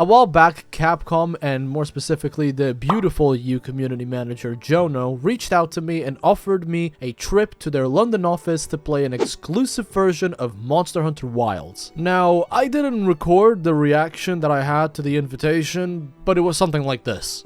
A while back, Capcom, and more specifically the beautiful U community manager Jono, reached out to me and offered me a trip to their London office to play an exclusive version of Monster Hunter Wilds. Now, I didn't record the reaction that I had to the invitation, but it was something like this.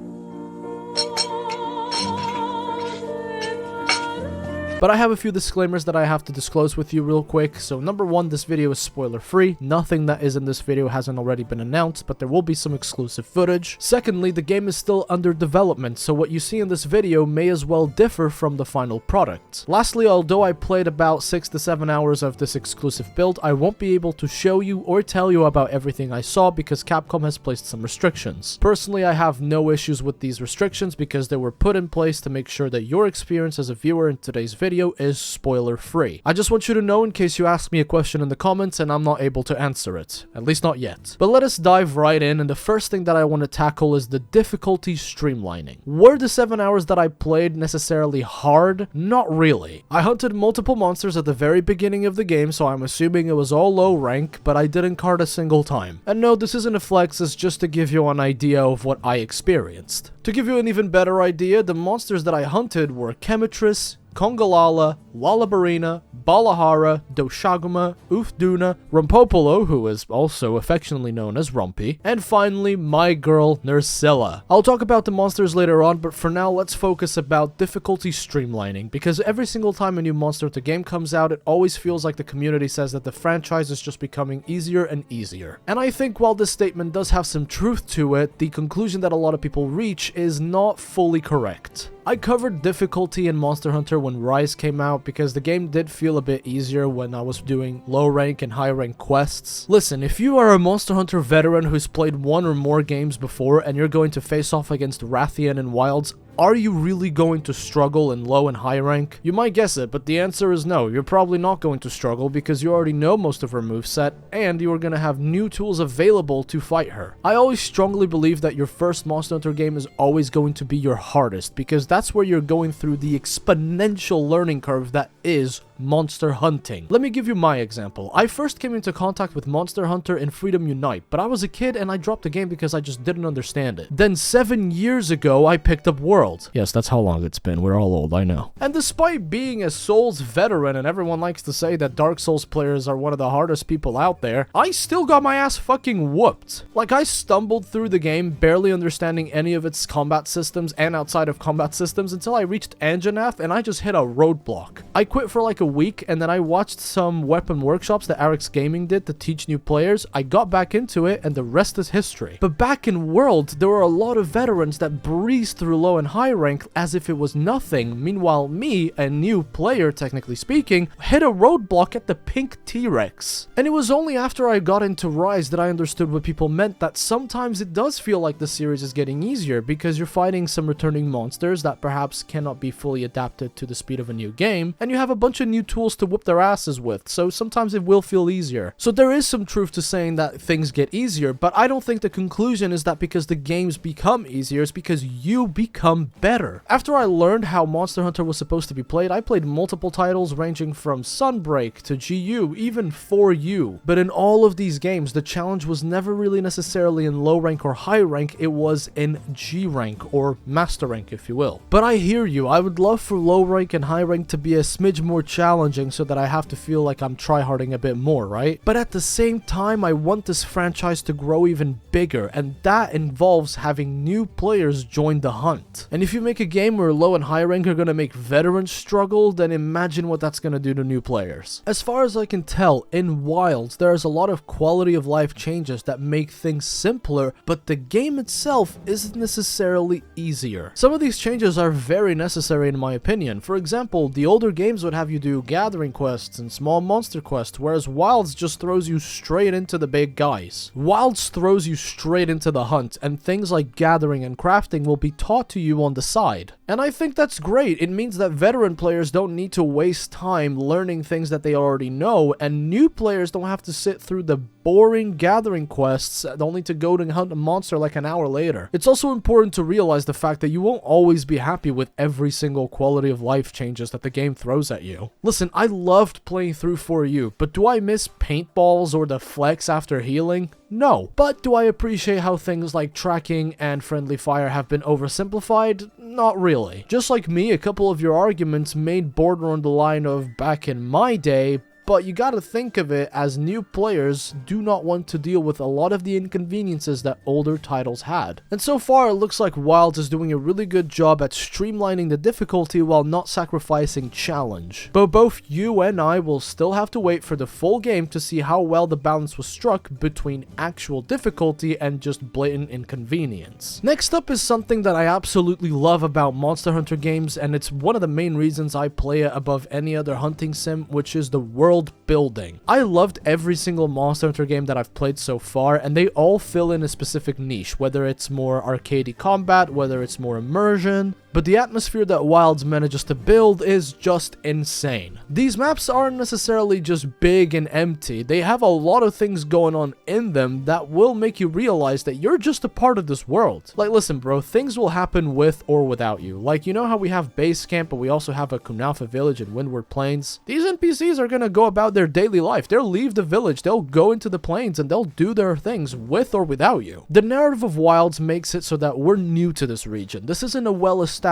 But I have a few disclaimers that I have to disclose with you real quick. So number one, this video is spoiler free. Nothing that is in this video hasn't already been announced, but there will be some exclusive footage. Secondly, the game is still under development, so what you see in this video may as well differ from the final product. Lastly, although I played about 6 to 7 hours of this exclusive build, I won't be able to show you or tell you about everything I saw because Capcom has placed some restrictions. Personally, I have no issues with these restrictions because they were put in place to make sure that your experience as a viewer in today's video is spoiler free. I just want you to know in case you ask me a question in the comments and I'm not able to answer it. At least not yet. But let us dive right in, and the first thing that I want to tackle is the difficulty streamlining. Were the 7 hours that I played necessarily hard? Not really. I hunted multiple monsters at the very beginning of the game, so I'm assuming it was all low rank, but I didn't card a single time. And no, this isn't a flex, it's just to give you an idea of what I experienced. To give you an even better idea, the monsters that I hunted were Chemetris, Congalala, Wallabarina, Balahara, Doshaguma, Ufduna, Rumpopolo, who is also affectionately known as Rumpy, and finally, my girl, Nursilla. I'll talk about the monsters later on, but for now, let's focus about difficulty streamlining, because every single time a new monster to game comes out, it always feels like the community says that the franchise is just becoming easier and easier. And I think while this statement does have some truth to it, the conclusion that a lot of people reach is not fully correct. I covered difficulty in Monster Hunter when Rise came out because the game did feel a bit easier when I was doing low rank and high rank quests. Listen, if you are a Monster Hunter veteran who's played one or more games before and you're going to face off against Rathian and Wilds, are you really going to struggle in low and high rank? You might guess it, but the answer is no. You're probably not going to struggle because you already know most of her moveset, and you are going to have new tools available to fight her. I always strongly believe that your first Monster Hunter game is always going to be your hardest, because that's where you're going through the exponential learning curve that is monster hunting. Let me give you my example. I first came into contact with Monster Hunter in Freedom Unite, but I was a kid and I dropped the game because I just didn't understand it. Then 7 years ago, I picked up World. Yes, that's how long it's been. We're all old, I know. And despite being a Souls veteran, and everyone likes to say that Dark Souls players are one of the hardest people out there, I still got my ass fucking whooped. Like, I stumbled through the game, barely understanding any of its combat systems and outside of combat systems until I reached Anjanath and I just hit a roadblock. I quit for like a week, and then I watched some weapon workshops that Arix Gaming did to teach new players. I got back into it, and the rest is history. But back in World, there were a lot of veterans that breezed through low and high rank as if it was nothing. Meanwhile, me, a new player technically speaking, hit a roadblock at the pink T-Rex. And it was only after I got into Rise that I understood what people meant, that sometimes it does feel like the series is getting easier because you're fighting some returning monsters that perhaps cannot be fully adapted to the speed of a new game, and you have a bunch of new tools to whoop their asses with, so sometimes it will feel easier. So there is some truth to saying that things get easier, but I don't think the conclusion is that because the games become easier, it's because you become better. After I learned how Monster Hunter was supposed to be played, I played multiple titles ranging from Sunbreak to GU, even 4U. But in all of these games, the challenge was never really necessarily in low rank or high rank, it was in G rank, or master rank if you will. But I hear you, I would love for low rank and high rank to be a smidge more challenging so that I have to feel like I'm tryharding a bit more, right? But at the same time, I want this franchise to grow even bigger, and that involves having new players join the hunt. And if you make a game where low and high rank are gonna make veterans struggle, then imagine what that's gonna do to new players. As far as I can tell, in Wilds, there's a lot of quality of life changes that make things simpler, but the game itself isn't necessarily easier. Some of these changes are very necessary in my opinion. For example, the older games would have you do gathering quests and small monster quests, whereas Wilds just throws you straight into the big guys. Wilds throws you straight into the hunt, and things like gathering and crafting will be taught to you on the side. And I think that's great. It means that veteran players don't need to waste time learning things that they already know, and new players don't have to sit through the boring gathering quests only to go to hunt a monster like an hour later. It's also important to realize the fact that you won't always be happy with every single quality of life changes that the game throws at you. Listen, I loved playing through For You, but do I miss paintballs or the flex after healing? No. But do I appreciate how things like tracking and friendly fire have been oversimplified? Not really. Just like me, a couple of your arguments made border on the line of back in my day, but you gotta think of it as new players do not want to deal with a lot of the inconveniences that older titles had. And so far, it looks like Wilds is doing a really good job at streamlining the difficulty while not sacrificing challenge. But both you and I will still have to wait for the full game to see how well the balance was struck between actual difficulty and just blatant inconvenience. Next up is something that I absolutely love about Monster Hunter games, and it's one of the main reasons I play it above any other hunting sim, which is the world building. I loved every single Monster Hunter game that I've played so far, and they all fill in a specific niche, whether it's more arcadey combat, whether it's more immersion, but the atmosphere that Wilds manages to build is just insane. These maps aren't necessarily just big and empty, they have a lot of things going on in them that will make you realize that you're just a part of this world. Like, listen bro, things will happen with or without you. Like, you know how we have base camp, but we also have a Kunafa village and Windward Plains? These NPCs are gonna go about their daily life. They'll leave the village, they'll go into the plains, and they'll do their things with or without you. The narrative of Wilds makes it so that we're new to this region. This isn't a well-established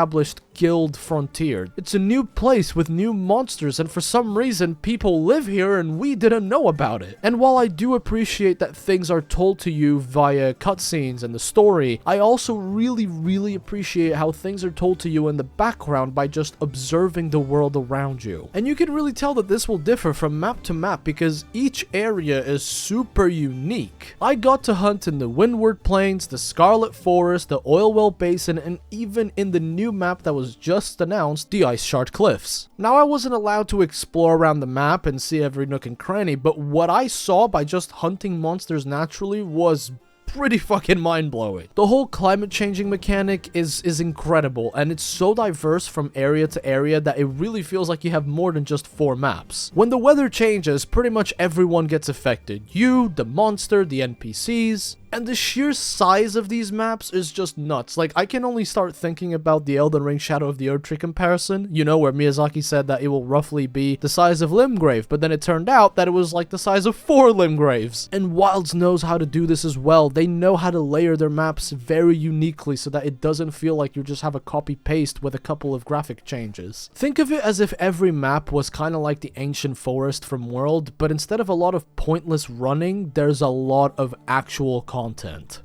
guild frontier. It's a new place with new monsters, and for some reason, people live here and we didn't know about it. And while I do appreciate that things are told to you via cutscenes and the story, I also really appreciate how things are told to you in the background by just observing the world around you. And you can really tell that this will differ from map to map because each area is super unique. I got to hunt in the Windward Plains, the Scarlet Forest, the Oil Well Basin, and even in the new map that was just announced, the Ice Shard Cliffs. Now, I wasn't allowed to explore around the map and see every nook and cranny, but what I saw by just hunting monsters naturally was pretty fucking mind-blowing. The whole climate changing mechanic is incredible, and it's so diverse from area to area that it really feels like you have more than just 4 maps. When the weather changes, pretty much everyone gets affected. You, the monster, the NPCs, and the sheer size of these maps is just nuts. Like, I can only start thinking about the Elden Ring Shadow of the Erdtree comparison, you know, where Miyazaki said that it will roughly be the size of Limgrave, but then it turned out that it was like the size of 4 Limgraves. And Wilds knows how to do this as well. They know how to layer their maps very uniquely so that it doesn't feel like you just have a copy-paste with a couple of graphic changes. Think of it as if every map was kind of like the ancient forest from World, but instead of a lot of pointless running, there's a lot of actual content.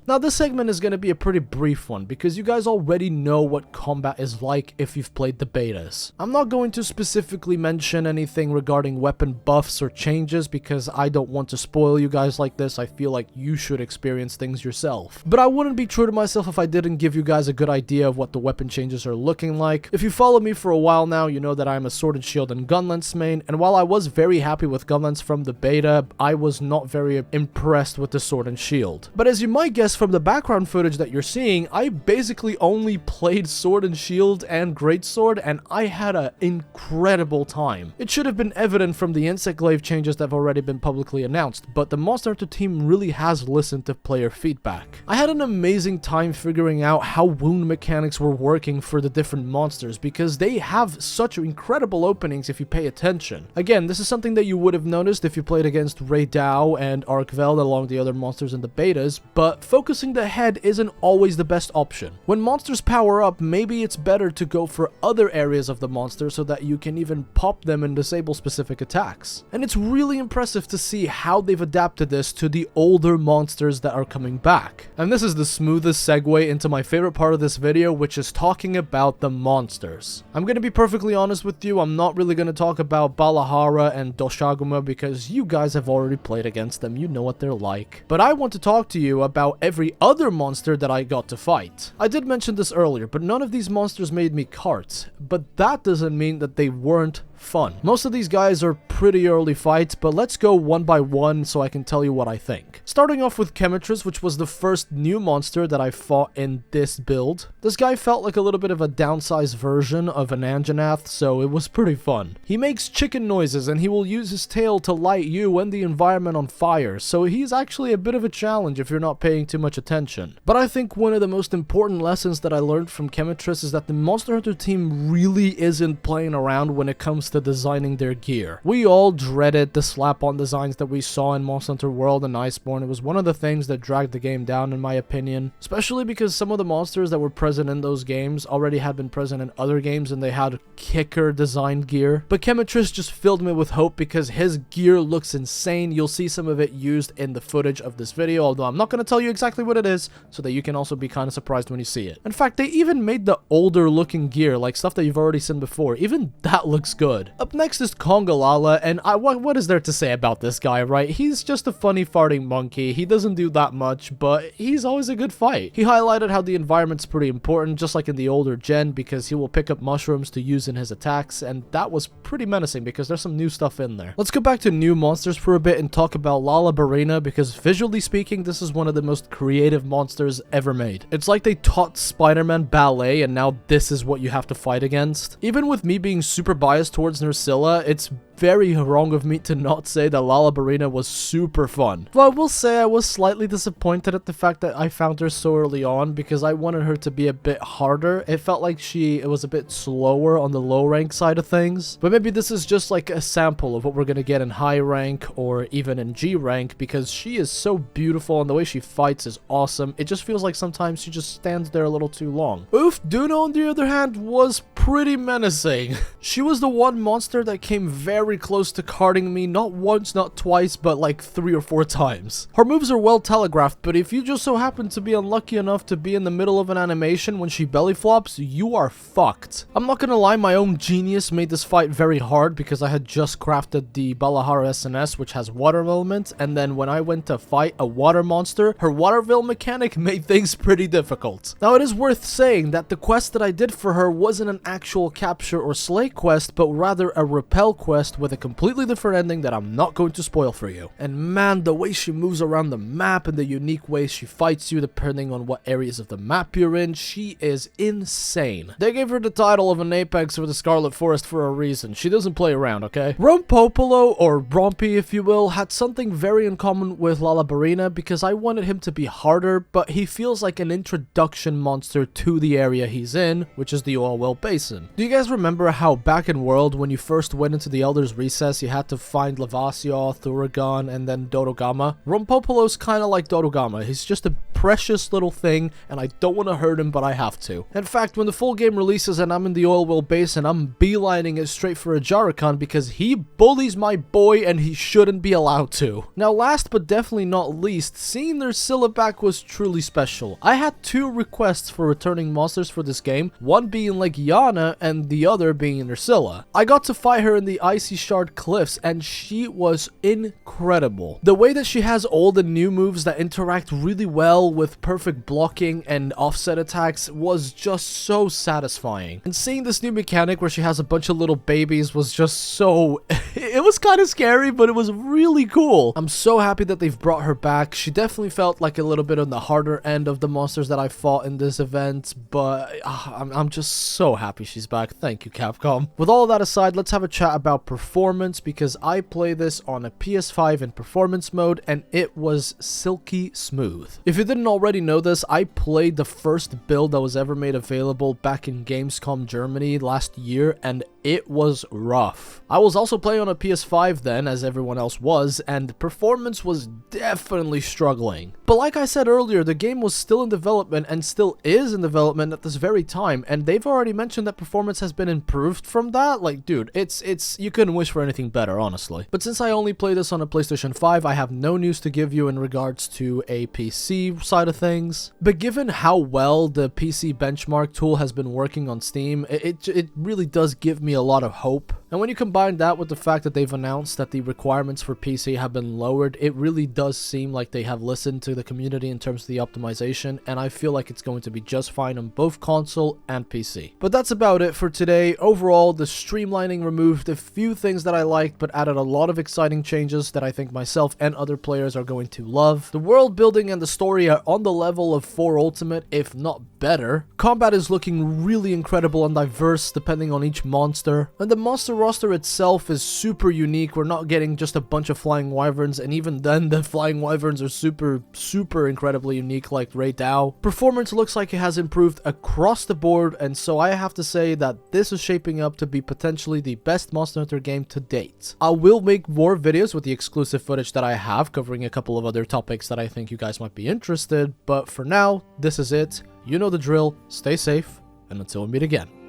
Now, this segment is going to be a pretty brief one because you guys already know what combat is like if you've played the betas. I'm not going to specifically mention anything regarding weapon buffs or changes because I don't want to spoil you guys like this. I feel like you should experience things yourself. But I wouldn't be true to myself if I didn't give you guys a good idea of what the weapon changes are looking like. If you follow me for a while now, you know that I'm a Sword and Shield and Gunlance main, and while I was very happy with Gunlance from the beta, I was not very impressed with the Sword and Shield. But as you might guess from the background footage that you're seeing, I basically only played Sword and Shield and Greatsword, and I had an incredible time. It should have been evident from the Insect Glaive changes that have already been publicly announced, but the Monster Hunter team really has listened to player feedback. I had an amazing time figuring out how wound mechanics were working for the different monsters because they have such incredible openings if you pay attention. Again, this is something that you would have noticed if you played against Ray Dow and Arkveld along the other monsters in the betas, but focusing the head isn't always the best option. When monsters power up, maybe it's better to go for other areas of the monster so that you can even pop them and disable specific attacks. And it's really impressive to see how they've adapted this to the older monsters that are coming back. And this is the smoothest segue into my favorite part of this video, which is talking about the monsters. I'm gonna be perfectly honest with you, I'm not really gonna talk about Balahara and Doshaguma because you guys have already played against them, you know what they're like. But I want to talk to you about every other monster that I got to fight. I did mention this earlier, but none of these monsters made me carts, but that doesn't mean that they weren't fun. Most of these guys are pretty early fights, but let's go one by one so I can tell you what I think. Starting off with Chemitrus, which was the first new monster that I fought in this build. This guy felt like a little bit of a downsized version of an Anjanath, so it was pretty fun. He makes chicken noises and he will use his tail to light you and the environment on fire, so he's actually a bit of a challenge if you're not paying too much attention. But I think one of the most important lessons that I learned from Chemitrus is that the Monster Hunter team really isn't playing around when it comes to designing their gear. We all dreaded the slap-on designs that we saw in Monster Hunter World and Iceborne. It was one of the things that dragged the game down in my opinion, especially because some of the monsters that were present in those games already had been present in other games and they had kicker designed gear. But Chemitrus just filled me with hope because his gear looks insane. You'll see some of it used in the footage of this video, although I'm not going to tell you exactly what it is so that you can also be kind of surprised when you see it. In fact, they even made the older looking gear, like stuff that you've already seen before. Even that looks good. Up next is Kongalala, and what is there to say about this guy, right? He's just a funny farting monkey. He doesn't do that much, but he's always a good fight. He highlighted how the environment's pretty important, just like in the older gen, because he will pick up mushrooms to use in his attacks, and that was pretty menacing because there's some new stuff in there. Let's go back to new monsters for a bit and talk about Lalabarina, because visually speaking, this is one of the most creative monsters ever made. It's like they taught Spider-Man ballet, and now this is what you have to fight against. Even with me being super biased towards Nursilla, it's very wrong of me to not say that Lalabarina was super fun. But I will say I was slightly disappointed at the fact that I found her so early on because I wanted her to be a bit harder. It felt like it was a bit slower on the low rank side of things. But maybe this is just like a sample of what we're gonna get in high rank or even in G rank, because she is so beautiful and the way she fights is awesome. It just feels like sometimes she just stands there a little too long. Oof Duna, on the other hand, was pretty menacing. She was the one monster that came very close to carding me, not once, not twice, but like 3 or 4 times. Her moves are well telegraphed, but if you just so happen to be unlucky enough to be in the middle of an animation when she belly flops, you are fucked. I'm not gonna lie, my own genius made this fight very hard because I had just crafted the Balahara SNS, which has water element, and then when I went to fight a water monster, her waterville mechanic made things pretty difficult. Now it is worth saying that the quest that I did for her wasn't an actual capture or slay quest, but rather a repel quest with a completely different ending that I'm not going to spoil for you. And man, the way she moves around the map and the unique ways she fights you depending on what areas of the map you're in, she is insane. They gave her the title of an apex of the Scarlet Forest for a reason. She doesn't play around, okay? Rompopolo, or Brompy if you will, had something very in common with Lalabarina because I wanted him to be harder, but he feels like an introduction monster to the area he's in, which is the Oil Well Basin. Do you guys remember how back in World, when you first went into the Elder's Recess, you had to find Lavasioth, Thuragon, and then Dodogama? Rompopolo's kind of like Dodogama. He's just a precious little thing, and I don't want to hurt him, but I have to. In fact, when the full game releases and I'm in the Oil Well Basin, I'm beelining it straight for a Jarakan because he bullies my boy and he shouldn't be allowed to. Now, last but definitely not least, seeing Nursilla back was truly special. I had 2 requests for returning monsters for this game, one being like Yana and the other being Nursilla. I got to fight her in the Icy Shard Cliffs, and she was incredible. The way that she has old and new moves that interact really well with perfect blocking and offset attacks was just so satisfying. And seeing this new mechanic where she has a bunch of little babies was just so... it was kind of scary, but it was really cool. I'm so happy that they've brought her back. She definitely felt like a little bit on the harder end of the monsters that I fought in this event, but I'm just so happy she's back. Thank you, Capcom. With all of that aside, let's have a chat about performance, because I play this on a PS5 in performance mode and it was silky smooth. If you didn't already know this, I played the first build that was ever made available back in Gamescom Germany last year and it was rough. I was also playing on a PS5 then, as everyone else was, and performance was definitely struggling. But like I said earlier, the game was still in development and still is in development at this very time, and they've already mentioned that performance has been improved from that. Like, dude, it's you couldn't wish for anything better, honestly. But since I only play this on a PlayStation 5, I have no news to give you in regards to a PC side of things. But given how well the PC benchmark tool has been working on Steam, it really does give me a lot of hope. And when you combine that with the fact that they've announced that the requirements for PC have been lowered, it really does seem like they have listened to the community in terms of the optimization, and I feel like it's going to be just fine on both console and PC. But that's about it for today. Overall, the streamlining removed a few things that I liked, but added a lot of exciting changes that I think myself and other players are going to love. The world building and the story are on the level of 4 Ultimate, if not better. Combat is looking really incredible and diverse depending on each monster, and the monster roster itself is super unique. We're not getting just a bunch of flying wyverns, and even then the flying wyverns are super incredibly unique, like Ray Dow. Performance looks like it has improved across the board, and so I have to say that this is shaping up to be potentially the best Monster Hunter game to date. I will make more videos with the exclusive footage that I have, covering a couple of other topics that I think you guys might be interested, but for now, this is it. You know the drill. Stay safe, and until we meet again.